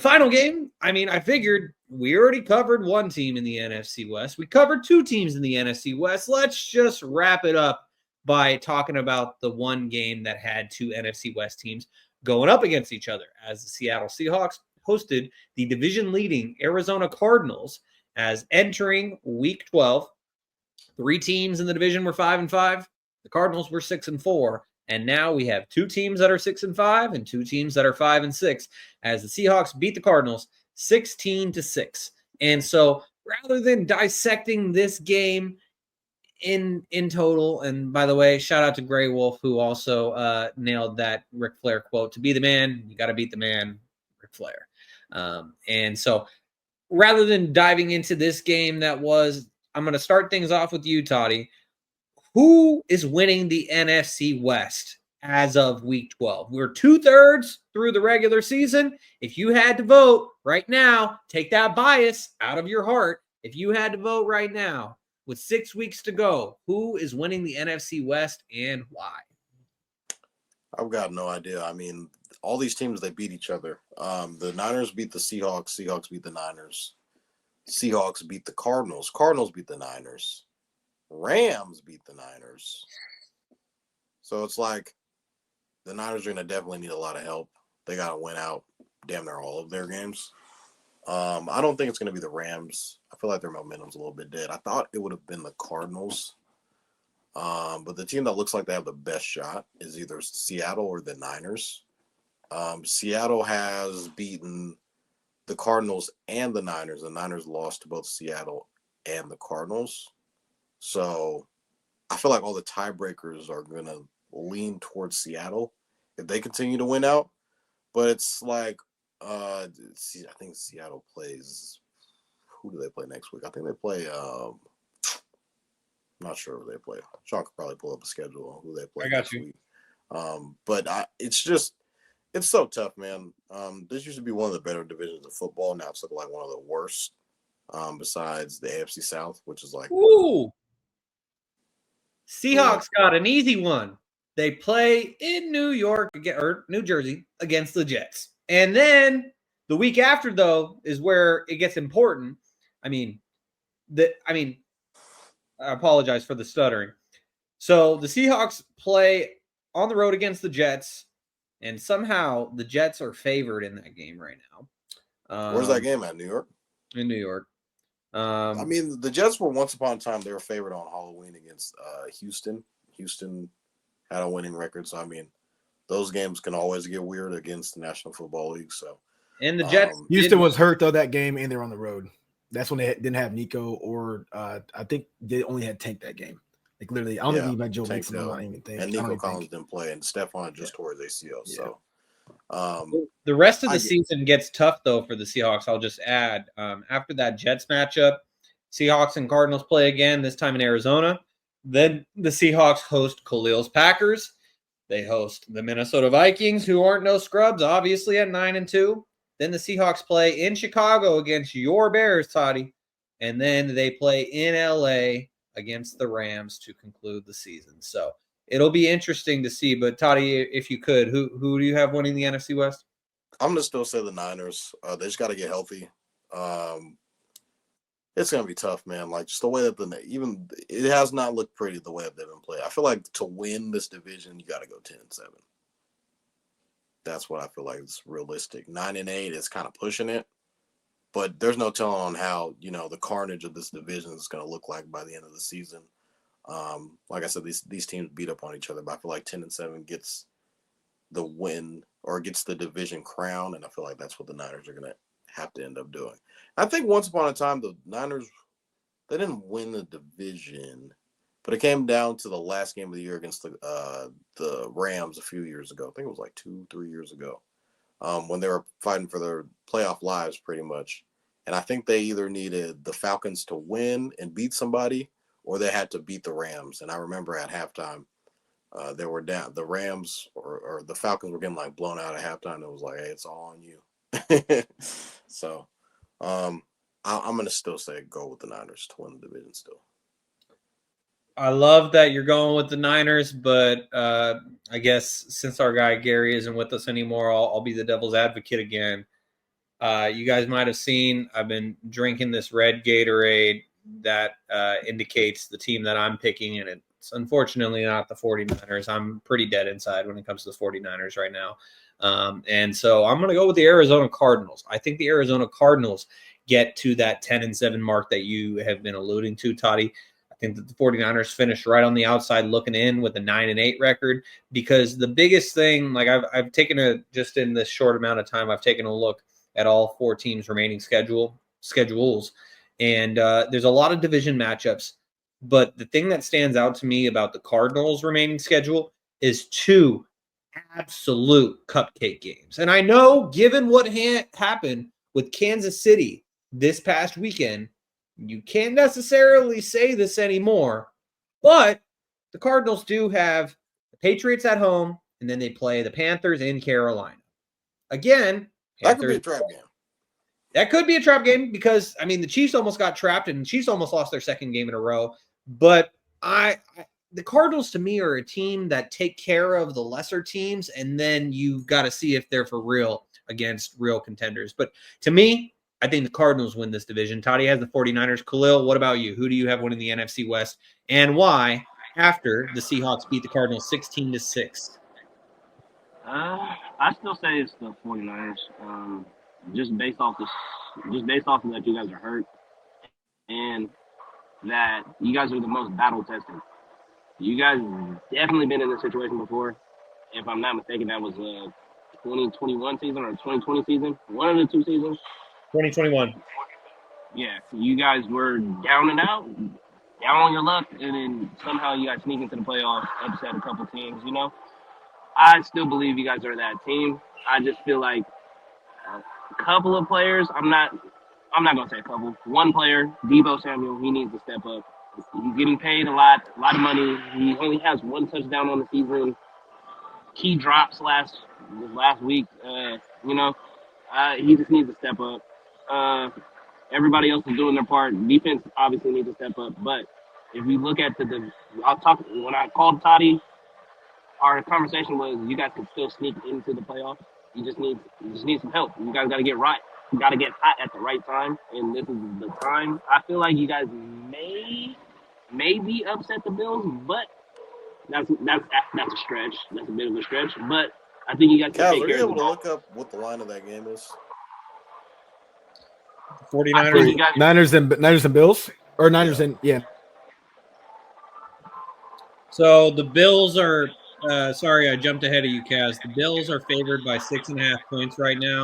final game, I figured we already covered one team in the NFC West. We covered two teams in the NFC West. Let's just wrap it up by talking about the one game that had two NFC West teams going up against each other, as the Seattle Seahawks hosted the division-leading Arizona Cardinals as entering Week 12. Three teams in the division were 5-5. The Cardinals were 6-4. And now we have two teams that are 6-5 and two teams that are 5-6, as the Seahawks beat the Cardinals 16-6. And so rather than dissecting this game in total, and by the way, shout out to Grey Wolf, who also nailed that Ric Flair quote, "To be the man, you got to beat the man," Ric Flair. And so rather than diving into this game I'm going to start things off with you, Toddy. Who is winning the NFC West as of Week 12? We're 2/3 through the regular season. If you had to vote right now, take that bias out of your heart. If you had to vote right now, with 6 weeks to go, who is winning the NFC West and why? I've got no idea. All these teams, they beat each other. The Niners beat the Seahawks. Seahawks beat the Niners. Seahawks beat the Cardinals. Cardinals beat the Niners. Rams beat the Niners. So it's like the Niners are going to definitely need a lot of help. They got to win out damn near all of their games. I don't think it's going to be the Rams. I feel like their momentum's a little bit dead. I thought it would have been the Cardinals. But the team that looks like they have the best shot is either Seattle or the Niners. Seattle has beaten the Cardinals and the Niners. The Niners lost to both Seattle and the Cardinals. So I feel like all the tiebreakers are going to lean towards Seattle if they continue to win out. But it's like, I think Seattle plays, who do they play next week? I think they play, I'm not sure who they play. Shaun could probably pull up a schedule on who they play next week. But it's so tough, man. This used to be one of the better divisions of football. Now it's looking like one of the worst, besides the AFC South, which is like, ooh, Seahawks got an easy one. They play in New York or New Jersey against the Jets. And then the week after, though, is where it gets important. I apologize for the stuttering. So the Seahawks play on the road against the Jets, and somehow the Jets are favored in that game right now. Where's that game at? New York? In New York. The Jets were once upon a time, they were favored on Halloween against Houston. Houston had a winning record. So, those games can always get weird against the National Football League. So, and the Jets. Houston was hurt, though, that game, and they're on the road. That's when they didn't have Nico, or I think they only had Tank that game. Like, literally, I don't think even Joe Mixon. And Nico Collins didn't play, and Stephon just tore his ACL. Yeah. So, the rest of the season gets tough, though, for the Seahawks. I'll just add, after that Jets matchup, Seahawks and Cardinals play again, this time in Arizona. Then the Seahawks host Khalil's Packers. They host the Minnesota Vikings, who aren't no scrubs, obviously, at 9-2. Then the Seahawks play in Chicago against your Bears, Toddy. And then they play in LA against the Rams to conclude the season. So it'll be interesting to see. But Toddy, if you could, who do you have winning the NFC West? I'm going to still say the Niners. They just got to get healthy. It's going to be tough, man. Like, just the way that it has not looked pretty the way that they've been playing. I feel like to win this division, you got to go 10-7. That's what I feel like is realistic. 9-8 is kind of pushing it, but there's no telling on how, the carnage of this division is going to look like by the end of the season. Like I said, these teams beat up on each other, but I feel like 10-7 gets the win or gets the division crown, and I feel like that's what the Niners are going to have to end up doing. I think once upon a time, the Niners, they didn't win the division, but it came down to the last game of the year against the Rams a few years ago. I think it was like 2-3 years ago, when they were fighting for their playoff lives pretty much. And I think they either needed the Falcons to win and beat somebody, or they had to beat the Rams. And I remember at halftime, they were down. The Rams or the Falcons were getting like blown out at halftime. It was like, hey, it's all on you. So I'm going to still say go with the Niners to win the division still. I love that you're going with the Niners, but I guess since our guy Gary isn't with us anymore, I'll be the devil's advocate again. You guys might have seen I've been drinking this red Gatorade that indicates the team that I'm picking, and it's unfortunately not the 49ers. I'm pretty dead inside when it comes to the 49ers right now. And so I'm going to go with the Arizona Cardinals. I think the Arizona Cardinals get to that 10-7 mark that you have been alluding to, Toddy. I think that the 49ers finished right on the outside looking in with a 9-8 record, because the biggest thing, like I've taken just in this short amount of time, I've taken a look at all 4 teams' remaining schedules. And there's a lot of division matchups. But the thing that stands out to me about the Cardinals' remaining schedule is 2 absolute cupcake games. And I know, given what happened with Kansas City this past weekend, you can't necessarily say this anymore. But the Cardinals do have the Patriots at home, and then they play the Panthers in Carolina. Again, that could be a trap game. That could be a trap game because, I mean, the Chiefs almost got trapped and the Chiefs almost lost their second game in a row. But the Cardinals, to me, are a team that take care of the lesser teams, and then you've got to see if they're for real against real contenders. But to me, I think the Cardinals win this division. Toddy has the 49ers. Khalil, what about you? Who do you have winning the NFC West, and why after the Seahawks beat the Cardinals 16-6? I still say it's the 49ers. Just based off of that you guys are hurt and that you guys are the most battle tested. You guys definitely been in this situation before. If I'm not mistaken, that was a 2021 season or 2020 season. One of the 2 seasons. 2021. Yeah, you guys were down and out, down on your luck, and then somehow you guys sneak into the playoffs, upset a couple teams, you know. I still believe you guys are that team. I just feel like a couple of players, I'm not going to say a couple. One player, Deebo Samuel, he needs to step up. He's getting paid a lot of money. He only has 1 touchdown on the season. Key drops last week. He just needs to step up. Everybody else is doing their part. Defense obviously needs to step up. But if we look at when I called Toddy, our conversation was you guys can still sneak into the playoffs. You just need some help. You guys got to get right. You got to get hot at the right time, and this is the time. I feel like you guys maybe upset the Bills, but that's a stretch. That's a bit of a stretch, but I think you guys can Kaz, take are you care of able the to ball. look up what the line of that game is? 49ers. Niners and Bills, or Niners and So the Bills are sorry, I jumped ahead of you, Kaz. The Bills are favored by 6.5 points right now.